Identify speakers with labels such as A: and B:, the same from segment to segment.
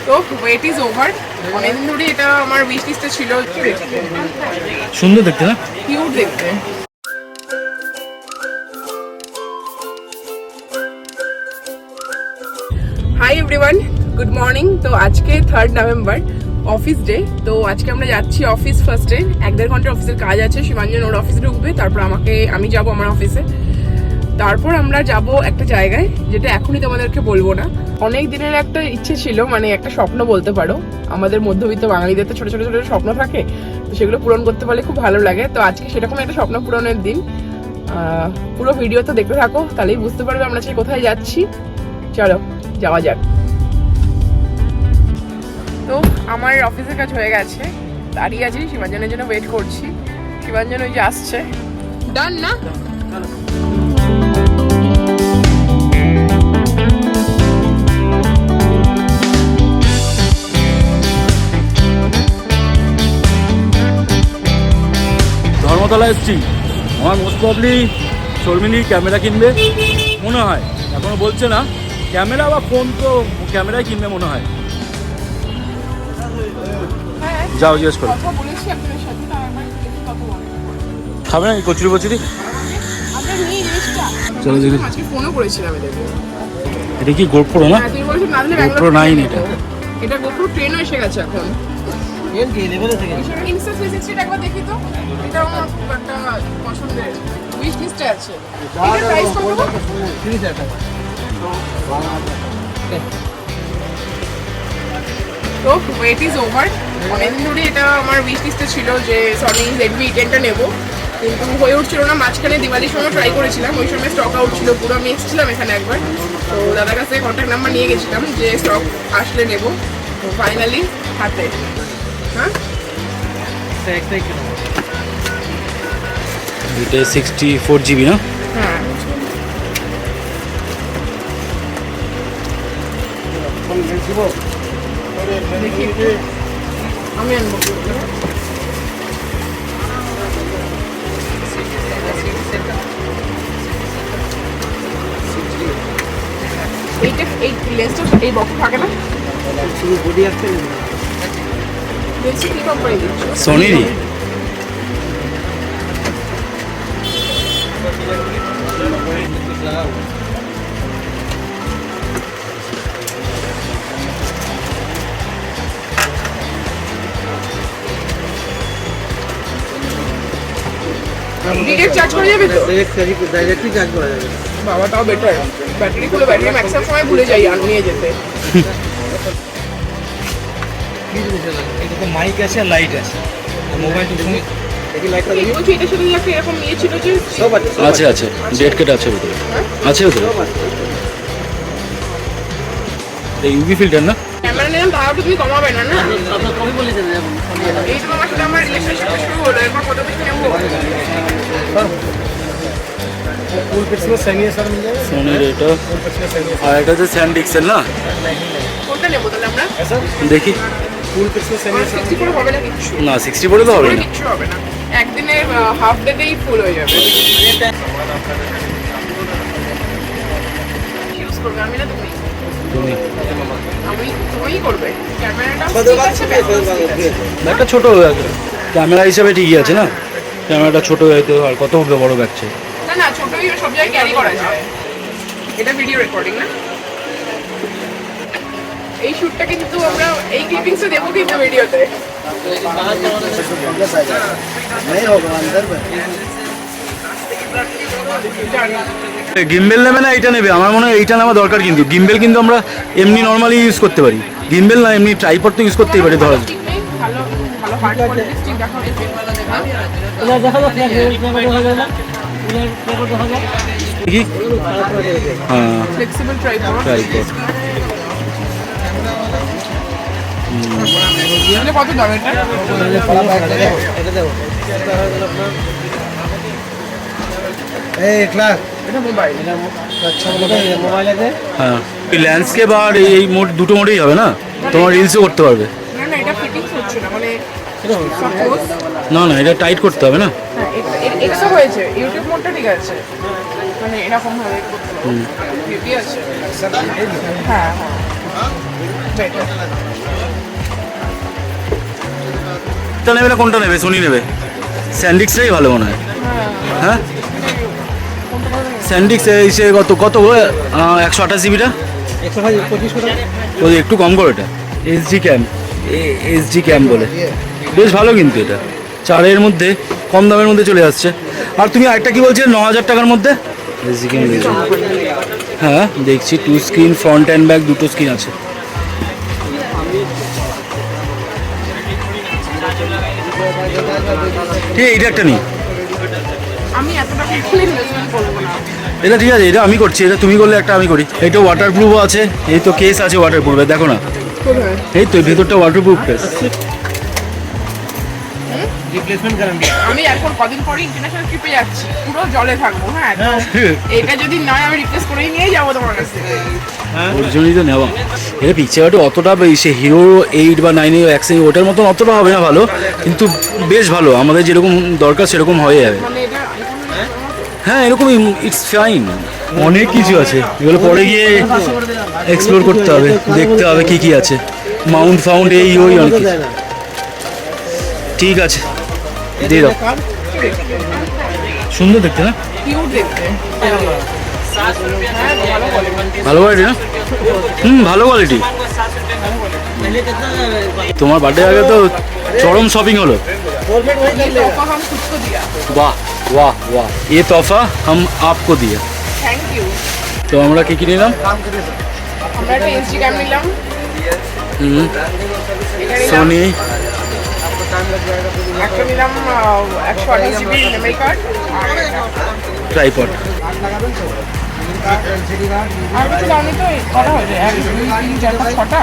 A: তো wait is over. অনেকদিন ধরে এটা আমার উইশ লিস্টে ছিল।
B: সুন্দর দেখতে না,
A: কিউট দেখতে। Hi everyone, good morning. তো আজকে 3rd নভেম্বর, অফিস ডে। তো আজকে আমরা যাচ্ছি অফিস ফার্স্টে। 1-1.5 ঘন্টার অফিসের কাজ আছে। শিবাঞ্জন ওর অফিসে ঢুকবে, তারপর আমি যাব আমার অফিসে। তারপর আমরা যাব একটা জায়গায়, যেটা এখনই তোমাদেরকে বলবো না। অনেক দিনের একটা ইচ্ছে ছিল, মানে একটা স্বপ্ন বলতে পারো। আমাদের মধ্যবিত্ত বাঙালিদের তো ছোট ছোট ছোট স্বপ্ন থাকে, তো সেগুলো পূরণ করতে পারলে খুব ভালো লাগে। তো আজকে সেরকম একটা স্বপ্ন পূরণের দিন। পুরো ভিডিও তো দেখতে থাকো, তাহলেই বুঝতে পারবে আমরা আজকে কোথায় যাচ্ছি। চলো যাওয়া যাক। তো আমার অফিসের কাজ হয়ে গেছে, দাঁড়িয়ে আছি, শিবাঞ্জনের জন্য ওয়েট করছি। শিবাঞ্জন ওই যে আসছে। ডান না?
B: ধর্মতলা এসছি। আমার মোস্ট প্রবলি শর্মিনী ক্যামেরা কিনবে মনে হয়, এখনো বলছে না। ক্যামেরা বা ফোন, তো ক্যামেরাই কিনবে মনে হয়। যাও জিজ্ঞেস করো। খাবে না কচুরি বচুরি? চলো দেখি।
A: ফোনও করেছিলাম
B: এটা কি গোপ্রো না? গোপ্রো 9 এটা।
A: এটা গোপ্রো 10 এসে গেছে এখন। ইনস্টা 360 একবার দেখি তো। এটা আমার খুব একটা পছন্দের, উইশ লিস্টে আছে। এটার প্রাইস কত? 30,000 টাকা। তো ওয়েট ইজ ওভার। অনেকদিন ধরে এটা আমার উইশ লিস্টে ছিল যে Sony ZV-E10 টা নেবো, কিন্তু হয়ে উঠছিল না। মাঝখানে দিওয়ালির সময় ট্রাই করেছিলাম, ওই সময় স্টক আউট ছিল পুরো। আমি এসেছিলাম এখানে একবার, তো দাদার কাছে কন্ট্যাক্ট নাম্বার নিয়ে গেছিলাম যে স্টক আসলে নেবো। তো ফাইনালি হাতে। হ্যাঁ,
B: এটা 64 জিবি না?
A: হ্যাঁ। আমি আনবো। এইটা এই লেন্সটা এই বক্স থাকে না? লেন্স কি কোম্পানি দিচ্ছ?
B: সোনিরই।
A: ডিরেক্ট চার্জ করা যাবে তো?
C: ডাইরেক্টলি চার্জ করা যাবে।
A: বাবা, তাও বেটার। ব্যাটারি খুলে ব্যাটারি ম্যাক্সিমাম সময় ভুলে যাই আর নিয়ে যেতে।
C: এটাতে মাইক আছে আর লাইট আছে। মোবাইল সঙ্গে দেখি লাইটটা দেখি।
A: বলছি এটার সাথে একটা এরকম নিয়ে ছিল যে
C: সব আছে।
B: আছে ডেট কেট আছে ভিতরে। আছে ভিতরে। এই ইউভি ফিল্টার না?
A: ক্যামেরা নিলাম, তাও তো তুমি কমাবে না? না,
C: আপনারা কবে বলেছেন?
A: এই তো আমার সাথে আমার রিলেশনশিপ শুরু হলো। এরপর কত কিছু নেবো?
C: ফুল পিক্সেল সেমিয়া স্যার মিল যাবে।
B: সোনির এটা। আর এটা হচ্ছে স্যান্ডিক্সের না?
A: কোনটা নেবো তাহলে আমরা?
B: দেখি।
C: ফুল পিক্সেল সেমিয়া
A: 64 হবে না কিছু?
B: না 64 তো হবে না।
A: কিছু হবে না, একদিনের হাফ ডেতেই ফুল হয়ে যাবে। ইউজ করবে আমি না তুমি?
B: তুমি
A: তুমিই করবে। ক্যামেরাটা ঠিক আছে,
B: একটা ছোট ক্যামেরা হিসাবে ঠিকই আছে না? ক্যামেরাটা ছোট হয়তো, আর কত হবে বড় ব্যাগ চাই?
A: না ছোটই সব জায়গায় ক্যারি করা যায়। এটা ভিডিও রেকর্ডিং না? এই শুটটা কিন্তু আমরা এই ক্লিপিংসে দেবো কিন্তু ভিডিওতে।
B: গিম্বেল নেবে না এইটা নেবে? আমার মনে হয় এইটা নেওয়া দরকার, কিন্তু গিম্বেল কিন্তু আমরা এমনি নর্মালি ইউজ করতে পারি। গিম্বেল না, এমনি ট্রাইপড তো ইউজ করতেই পারি। ধরো
A: ভালো ভালো হার্ড কোয়ালিটি স্টিক দেখাও।
B: দেখি। হ্যাঁ,
A: ফ্লেক্সিবল ট্রাইপড। কত দাম এটা?
C: এটা দেবো। এই ক্লাস এটা মোবাইল। আচ্ছা, মোবাইল আছে।
B: হ্যাঁ, এই ল্যান্ডস্কেপ আর এই মোড, দুটো মোডেই হবে না? তোমার রিলসও করতে পারবে।
A: না এটা ফিটিংস হচ্ছে না, মানে
B: না এটা টাইট করতে হবে না?
A: হ্যাঁ, এটা হয়েছে। ইউটিউব মোডটা ঠিক আছে, মানে এরকম ভাবে করতে হবে। আছে। হ্যাঁ, বেটার।
B: কোনটা নেবে না কোনটা নেবে? সোনি নেবে? স্যান্ডিক্সটাই ভালো মনে হয়। হ্যাঁ স্যান্ডিক্স এসে কত কত 128 জিবিটা
C: 125 টাকা।
B: ওই একটু কম করে এটা এসডি ক্যাম বলে, বেশ ভালো কিন্তু এটা 4-এর মধ্যে কম দামের মধ্যে চলে আসছে। আর তুমি আরেকটা কি বলছিলে 9000 টাকার মধ্যে এসডি ক্যাম? হ্যাঁ দেখছি 2 স্ক্রিন ফ্রন্ট অ্যান্ড ব্যাক দুটো স্ক্রিন আছে। ঠিক এইটা একটা নেই,
A: আমি এত টাকা এখানে ইনভেস্টমেন্ট করবো না।
B: এটা ঠিক আছে, এটা আমি করছি, এটা তুমি করলে একটা আমি করি। এটা ওয়াটারপ্রুফও আছে, এই তো কেস আছে ওয়াটারপ্রুফ, দেখো না
A: কোথায়?
B: এই তো ভেতরটা ওয়াটারপ্রুফ কেস।
C: Replacement guarantee.
A: আমি এখন কদিন পরে ইন্টারন্যাশনাল ট্রিপে যাচ্ছি, পুরো জলে থাকবো। হ্যাঁ তো এটা যদি নয় আমি রিপ্লেস করেই নিয়ে যাবো তোমার কাছ থেকে।
B: ওর জন্যই তো নেওয়া। এটা পিকচারটা অতটা সে হিরো 8 বা 9 অ্যাকশন ওটার মতন অতটা হবে না ভালো, কিন্তু বেশ ভালো, আমাদের যেরকম দরকার সেরকম হয়ে যাবে।
A: মানে এটা
B: হ্যাঁ এরকমই, ইটস ফাইন। অনেক কিছু আছে, এগুলো পরে গিয়ে এক্সপ্লোর করতে হবে, দেখতে হবে কি কি আছে, মাউন্ট ফাউন্ড এই ওই অনেক কিছু। ঠিক আছে দিয়ে দাও, সুন্দর দেখতে না?
A: কিউট দেখতে।
B: ভালো কোয়ালিটি না? ভালো কোয়ালিটি। তোমার বার্থডে আগে তো চরম শপিং হলো।
A: तोहफा हम खुद को दिया।
B: वाह वाह वाह, ये तोहफा हम आपको दिया।
A: Thank you.
B: তো আমরা কি নিলাম?
A: আমরা একটা ইনস্টাগ্রাম নিলাম, এটা নিলাম,
B: সোনি
A: একটা নিলাম 128 জিবি মেমরি কার্ড, আর
B: ট্রাইপড।
A: আর কিছু দামি তো কটা হয়েছে? 1 2 3 4 5 6টা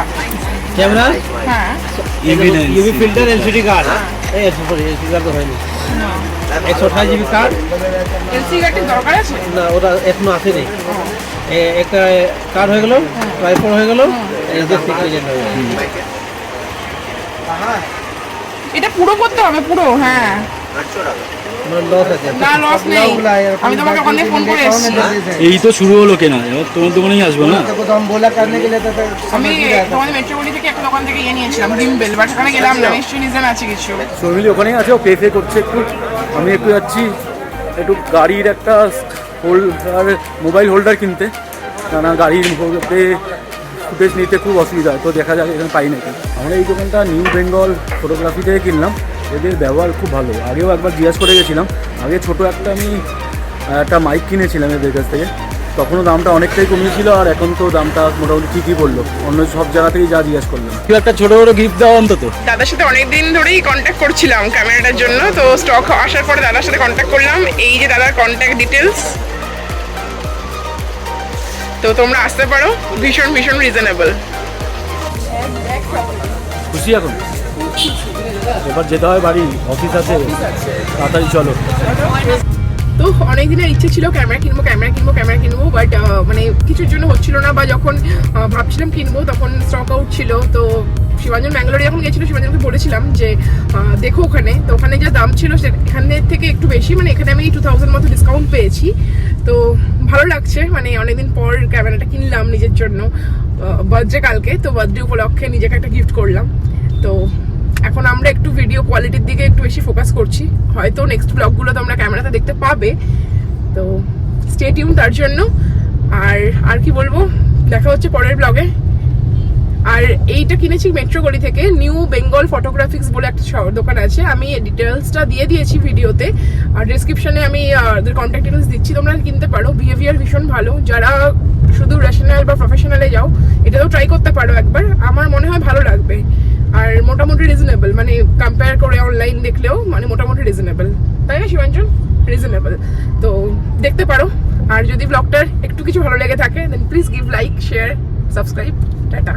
C: ক্যামেরা,
A: হ্যাঁ।
C: UV filter, LCD card. এই সরি এলসিডি কার্ড তো হয়নি। 128 জিবি কার্ড।
A: এলসি কার্ডের দরকার আছে
C: না, ওটা এখনো আসেনি। একটা কার্ড হয়ে গেল, ট্রাইপড হয়ে গেল, এসডি প্রেজেন্ট হয়ে গেল।
A: এটা পুরো করতে হবে পুরো? হ্যাঁ
C: লস আছে
A: না, লস নেই, আমি তোমাকে ওখানে ফোন করে এসেছি।
B: এই তো শুরু হলো কেনা, এবার তোমার দোকানেই আসবো না?
A: আমি তোমাদের মেট্রোপলি থেকে একটা দোকান থেকে নিয়েছিলাম ডিমবেল, বাট ওখানে গেলাম না, নিশ্চয়ই রিজন আছে কিছু।
B: শর্মিলি ওখানেই আছে, ও পে করছে একটু, আমি একটু যাচ্ছি একটু গাড়ির একটা হোল্ডার, মোবাইল হোল্ডার কিনতে, কেননা গাড়ির মধ্যে ফুটেজ নিতে খুব অসুবিধা, তো দেখা যাক এখানে পাই নাকি। আমরা এই দোকানটা নিউ বেঙ্গল ফটোগ্রাফি থেকে কিনলাম, এদের ব্যবহার খুব ভালো। আগেও একবার জিজ্ঞাসা করে গেছিলাম, আগে ছোটো একটা আমি একটা মাইক কিনেছিলাম এদের কাছ থেকে, তখনও দামটা অনেকটাই কমিয়েছিল, আর এখন তো দামটা মোটামুটি ঠিকই বললো, অন্য সব জায়গা থেকেই যা জিজ্ঞাসা করলাম। কেউ একটা ছোটো বড়ো গিফট দেওয়া অন্তত।
A: দাদার সাথে অনেকদিন ধরেই কন্ট্যাক্ট করছিলাম ক্যামেরাটার জন্য, তো স্টক আসার পরে দাদার সাথে কন্ট্যাক্ট করলাম। এই যে দাদার কন্ট্যাক্ট ডিটেলস, তো তোমরা আসতে পারো, ভীষণ ভীষণ রিজনেবল।
B: খুশি এখন? এবার যেতে হয় বাড়ি, অফিস আছে, তাড়াতাড়ি চলো।
A: তো অনেক দিনের ইচ্ছে ছিল ক্যামেরা কিনবো, বাট মানে কিছুর জন্য হচ্ছিল না, বা যখন ভাবছিলাম কিনবো তখন স্টক আউট ছিল। তো শিবাঞ্জন ব্যাঙ্গালোরে যখন গেছিলো, শিবাঞ্জনকে বলেছিলাম যে দেখো ওখানে, তো ওখানে যা দাম ছিল এখানের থেকে একটু বেশি, মানে এখানে আমি 2000 মতো ডিসকাউন্ট পেয়েছি, তো ভালো লাগছে। মানে অনেকদিন পর ক্যামেরাটা কিনলাম নিজের জন্য, বার্থডে কালকে, তো বার্থডে উপলক্ষে নিজেকে একটা গিফট করলাম। তো এখন আমরা একটু ভিডিও কোয়ালিটির দিকে একটু বেশি ফোকাস করছি, হয়তো নেক্সট ব্লগগুলো তো আমরা ক্যামেরাতে দেখতে পাবে, তো স্টে টিউন তার জন্য। আর কি বলবো, দেখা হচ্ছে পরের ব্লগে। আর এইটা কিনেছি মেট্রো গলি থেকে, নিউ বেঙ্গল ফটোগ্রাফিক্স বলে একটা দোকান আছে, আমি ডিটেলসটা দিয়ে দিয়েছি ভিডিওতে, আর ডিসক্রিপশনে আমি ওদের কন্ট্যাক্ট ডিটেলস দিচ্ছি, তোমরা কিনতে পারো। বিহেভিয়ার ভীষণ ভালো, যারা শুধু রেশনাল বা প্রফেশনালে যাও এটাও ট্রাই করতে পারো একবার, আমার মনে হয় ভালো লাগবে। আর মোটামুটি রিজনেবল, মানে কম্পেয়ার করে অনলাইন দেখলেও মানে মোটামুটি রিজনেবল, তাই না শিবাঞ্জন? রিজনেবল, তো দেখতে পারো। আর যদি ব্লগটার একটু কিছু ভালো লেগে থাকে দেন please give like, share, subscribe. Tata.